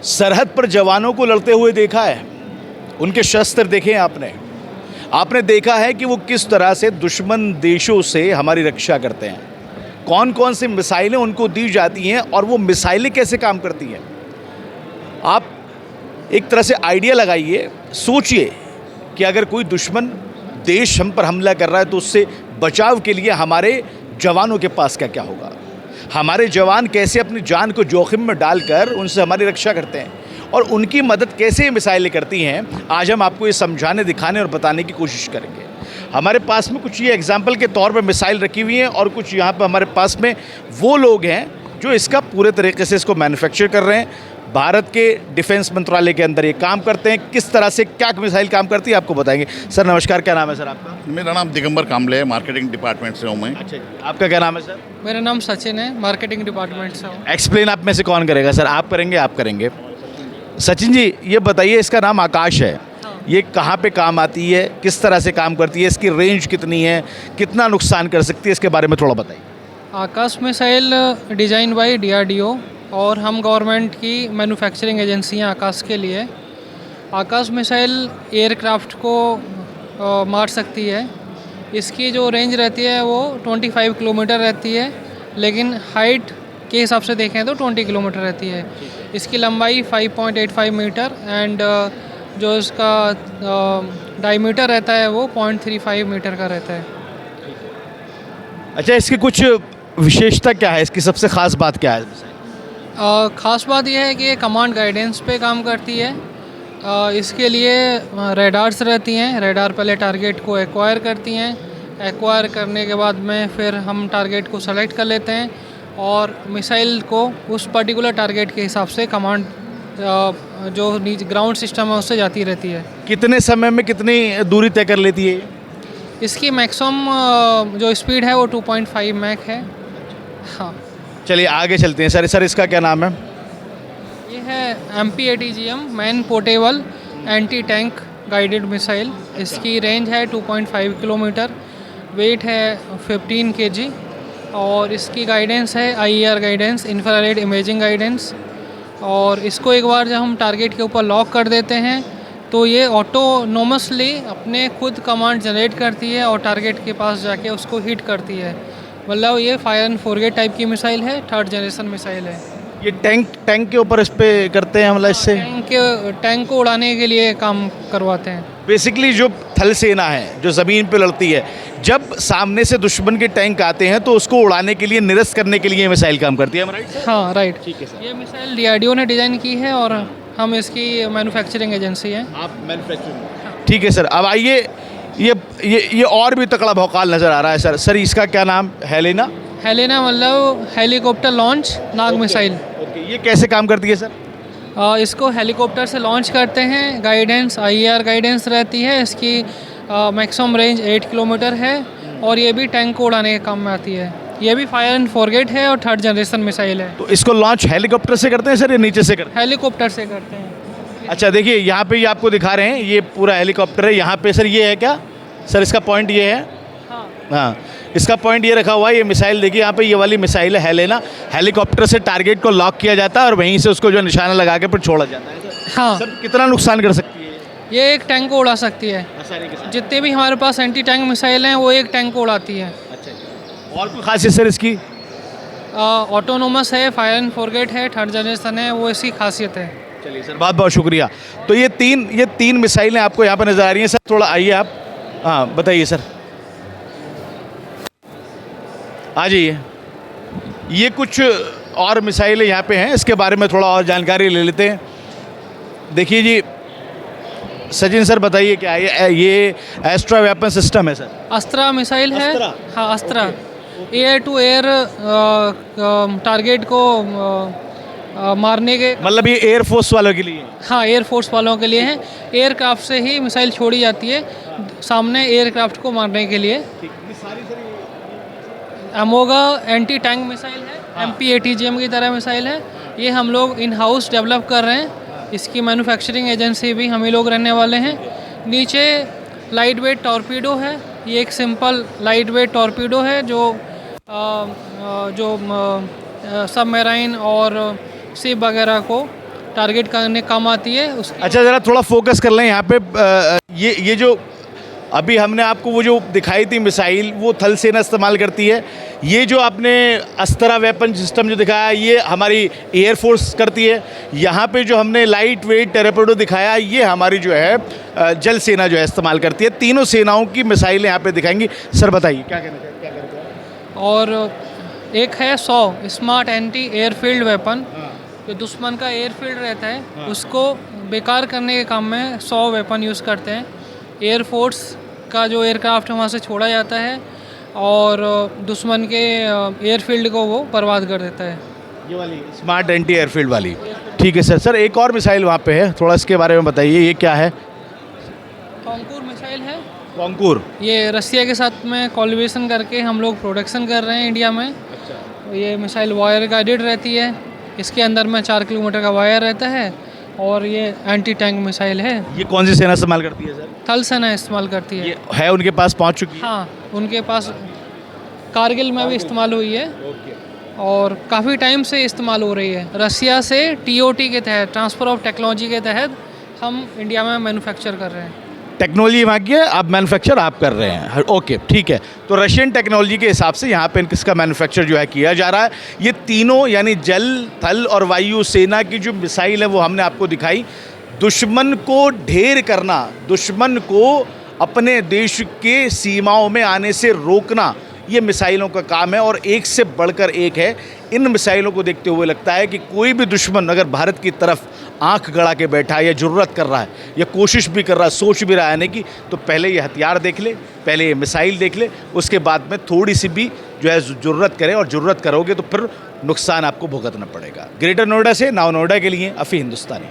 सरहद पर जवानों को लड़ते हुए देखा है, उनके शस्त्र देखे हैं आपने देखा है कि वो किस तरह से दुश्मन देशों से हमारी रक्षा करते हैं, कौन कौन सी मिसाइलें उनको दी जाती हैं और वो मिसाइलें कैसे काम करती हैं। आप एक तरह से आइडिया लगाइए, सोचिए कि अगर कोई दुश्मन देश हम पर हमला कर रहा है तो उससे बचाव के लिए हमारे जवानों के पास क्या क्या होगा, हमारे जवान कैसे अपनी जान को जोखिम में डालकर उनसे हमारी रक्षा करते हैं और उनकी मदद कैसे ये मिसाइलें करती हैं। आज हम आपको ये समझाने, दिखाने और बताने की कोशिश करेंगे। हमारे पास में कुछ ये एग्जाम्पल के तौर पर मिसाइल रखी हुई हैं और कुछ यहाँ पर हमारे पास में वो लोग हैं जो इसका पूरे तरीके से इसको मैन्युफैक्चर कर रहे हैं। भारत के डिफेंस मंत्रालय के अंदर ये काम करते हैं। किस तरह से क्या मिसाइल काम करती है आपको बताएंगे। सर नमस्कार, क्या नाम है सर आपका? मेरा नाम दिगंबर कामले है, मार्केटिंग डिपार्टमेंट से हूँ मैं। अच्छा, आपका क्या नाम है सर? मेरा नाम सचिन है, मार्केटिंग डिपार्टमेंट से हूँ। एक्सप्लेन आप में से कौन करेगा सर? आप करेंगे, आप करेंगे। सचिन जी ये बताइए, इसका नाम आकाश है, ये कहाँ पे काम आती है, किस तरह से काम करती है, इसकी रेंज कितनी है, कितना नुकसान कर सकती है, इसके बारे में थोड़ा बताइए। आकाश मिसाइल डिज़ाइन बाय DRDO और हम गवर्नमेंट की मैन्युफैक्चरिंग एजेंसी हैं आकाश के लिए। आकाश मिसाइल एयरक्राफ्ट को मार सकती है। इसकी जो रेंज रहती है वो 25 किलोमीटर रहती है, लेकिन हाइट के हिसाब से देखें तो 20 किलोमीटर रहती है। इसकी लंबाई 5.85 मीटर एंड जो इसका डायमीटर रहता है वो 0.35 मीटर का रहता है। अच्छा, इसकी कुछ विशेषता क्या है, इसकी सबसे ख़ास बात क्या है? ख़ास बात यह है कि ये कमांड गाइडेंस पे काम करती है। इसके लिए रेडार्स रहती हैं। रेडार पहले टारगेट को एक्वायर करती हैं, एक्वायर करने के बाद में फिर हम टारगेट को सेलेक्ट कर लेते हैं और मिसाइल को उस पर्टिकुलर टारगेट के हिसाब से कमांड जो ग्राउंड सिस्टम है उससे जाती रहती है। कितने समय में कितनी दूरी तय कर लेती है? इसकी मैक्सिमम जो स्पीड है वो 2.5 मैक है। हाँ, चलिए आगे चलते हैं। सर इसका क्या नाम है? ये है MPATGM man portable anti tank guided missile. इसकी रेंज है 2.5 किलोमीटर, वेट है 15 kg और इसकी गाइडेंस है IER guidance, infrared imaging guidance. और इसको एक बार जब हम टारगेट के ऊपर लॉक कर देते हैं तो ये ऑटोनोमसली अपने खुद कमांड जनरेट करती है और टारगेट के पास जाके उसको हिट करती है। मतलब ये फायर एंड फॉरगेट टाइप की मिसाइल है, 3rd जनरेशन मिसाइल है। ये टैंक के ऊपर इस पे करते हैं हमला इससे? टैंक को उड़ाने के लिए काम करवाते हैं। बेसिकली जो थल सेना है, जो ज़मीन पे लड़ती है, जब सामने से दुश्मन के टैंक आते हैं तो उसको उड़ाने के लिए, निरस्त करने के लिए ये मिसाइल काम करती है, राइट? हाँ राइट, ठीक है सर। ये मिसाइल DRDO ने डिज़ाइन की है और हम इसकी मैन्युफैक्चरिंग एजेंसी हैं। आप मैन्युफैक्चरिंग, ठीक है सर। अब आइए, ये और भी तकड़ा भौकाल नज़र आ रहा है सर इसका क्या नाम? हेलेना मतलब हेलीकॉप्टर लॉन्च नाग मिसाइल। ओके, ये कैसे काम करती है सर? इसको हेलीकॉप्टर से लॉन्च करते हैं। गाइडेंस IER गाइडेंस रहती है। इसकी मैक्सिमम रेंज 8 किलोमीटर है और ये भी टैंक को उड़ाने के काम में आती है। ये भी फायर एंड फॉरगेट है और 3rd जनरेशन मिसाइल है। तो इसको लॉन्च हेलीकॉप्टर से करते हैं सर या नीचे से करते हैं? हेलीकॉप्टर से करते हैं। अच्छा, देखिए यहाँ पे ये आपको दिखा रहे हैं, ये पूरा हेलीकॉप्टर है। यहाँ पे सर ये है क्या सर? इसका पॉइंट ये है। हाँ, इसका पॉइंट ये रखा हुआ है। ये मिसाइल देखिए, यहाँ पे ये वाली मिसाइल है हेलेना। हेलीकॉप्टर से टारगेट को लॉक किया जाता है और वहीं से उसको जो निशाना लगा के फिर छोड़ा जाता है। हाँ सर कितना नुकसान कर सकती है ये एक टैंक को उड़ा सकती है। आसानी के साथ? जितने भी हमारे पास एंटी टैंक मिसाइल हैं वो एक टैंक को उड़ाती है। अच्छा, और कोई खासियत सर इसकी? ऑटोनोमस है, फायर एंड फॉरगेट है, 3rd जनरेशन है, वो इसकी खासियत है। चलिए सर, बहुत बहुत शुक्रिया। तो ये तीन मिसाइलें आपको यहाँ पर नज़र आ रही हैं। सर थोड़ा आइए आप, हाँ बताइए सर, आ जाइए। ये कुछ और मिसाइलें यहाँ पे हैं, इसके बारे में थोड़ा और जानकारी ले लेते हैं। देखिए जी सचिन सर, बताइए क्या ये एस्ट्रा वेपन सिस्टम है सर? अस्त्रा मिसाइल है। अस्त्रा? हाँ Astra, air to air target को मारने के, मतलब ये एयरफोर्स वालों के लिए? हाँ एयरफोर्स वालों के लिए है। एयरक्राफ्ट से ही मिसाइल छोड़ी जाती है सामने एयरक्राफ्ट को मारने के लिए। अमोगा एंटी टैंक मिसाइल है, MPATGM की तरह मिसाइल है। ये हम लोग इन हाउस डेवलप कर रहे हैं। इसकी मैन्युफैक्चरिंग एजेंसी भी हम ही लोग रहने वाले हैं। नीचे लाइट वेट टॉर्पीडो है। ये एक सिंपल लाइट वेट टॉर्पीडो है जो सबमरीन और शिप वगैरह को टारगेट करने काम आती है उसकी। अच्छा ज़रा थोड़ा फोकस कर लें यहाँ पे। ये जो अभी हमने आपको वो जो दिखाई थी मिसाइल, वो थल सेना इस्तेमाल करती है। ये जो आपने अस्त्रा वेपन सिस्टम जो दिखाया, ये हमारी एयरफोर्स करती है। यहाँ पे जो हमने लाइट वेट टेरेपेडो दिखाया, ये हमारी जो है जल सेना जो है इस्तेमाल करती है। तीनों सेनाओं की मिसाइलें यहाँ पे दिखाएंगी। सर बताइए क्या कहना चाहते हैं? और एक है 100 स्मार्ट एंटी एयरफील्ड वेपन, जो दुश्मन का एयरफील्ड रहता है उसको बेकार करने के काम में 100 वेपन यूज़ करते हैं। एयरफोर्स का जो एयरक्राफ्ट है वहाँ से छोड़ा जाता है और दुश्मन के एयरफील्ड को वो बर्बाद कर देता है। ये वाली स्मार्ट एंटी एयरफील्ड वाली, ठीक है सर। सर एक और मिसाइल वहाँ पे है, थोड़ा इसके बारे में बताइए, ये क्या है? कॉन्कूर मिसाइल है। कॉन्कूर, ये रसिया के साथ में कोलैबोरेशन करके हम लोग प्रोडक्शन कर रहे हैं इंडिया में। ये मिसाइल वायर गाइडेड रहती है, इसके अंदर में 4 किलोमीटर का वायर रहता है और ये एंटी टैंक मिसाइल है। ये कौन सी सेना इस्तेमाल करती है सर? थल सेना इस्तेमाल करती है। ये है उनके पास पहुँच चुकी है? हाँ, उनके पास कारगिल में भी इस्तेमाल हुई है और काफ़ी टाइम से इस्तेमाल हो रही है। रसिया से TOT के तहत, ट्रांसफ़र ऑफ टेक्नोलॉजी के तहत हम इंडिया में मैन्युफैक्चर कर रहे हैं। टेक्नोलॉजी वहाँ की है, आप मैन्युफैक्चर आप कर रहे हैं। ओके ठीक है। तो रशियन टेक्नोलॉजी के हिसाब से यहाँ पे इसका मैन्युफैक्चर जो है किया जा रहा है। ये तीनों यानी जल, थल और वायु सेना की जो मिसाइल है वो हमने आपको दिखाई। दुश्मन को ढेर करना, दुश्मन को अपने देश के सीमाओं में आने से रोकना, ये मिसाइलों का काम है और एक से बढ़कर एक है। इन मिसाइलों को देखते हुए लगता है कि कोई भी दुश्मन अगर भारत की तरफ आंख गड़ा के बैठा है या जुर्रत कर रहा है या कोशिश भी कर रहा है, सोच भी रहा है आने की, तो पहले ये हथियार देख ले, पहले ये मिसाइल देख ले, उसके बाद में थोड़ी सी भी जो है जुर्रत करे, और जुर्रत करोगे तो फिर नुकसान आपको भुगतना पड़ेगा। ग्रेटर नोएडा से नाव नोएडा के लिए अफ़ी हिंदुस्तानी।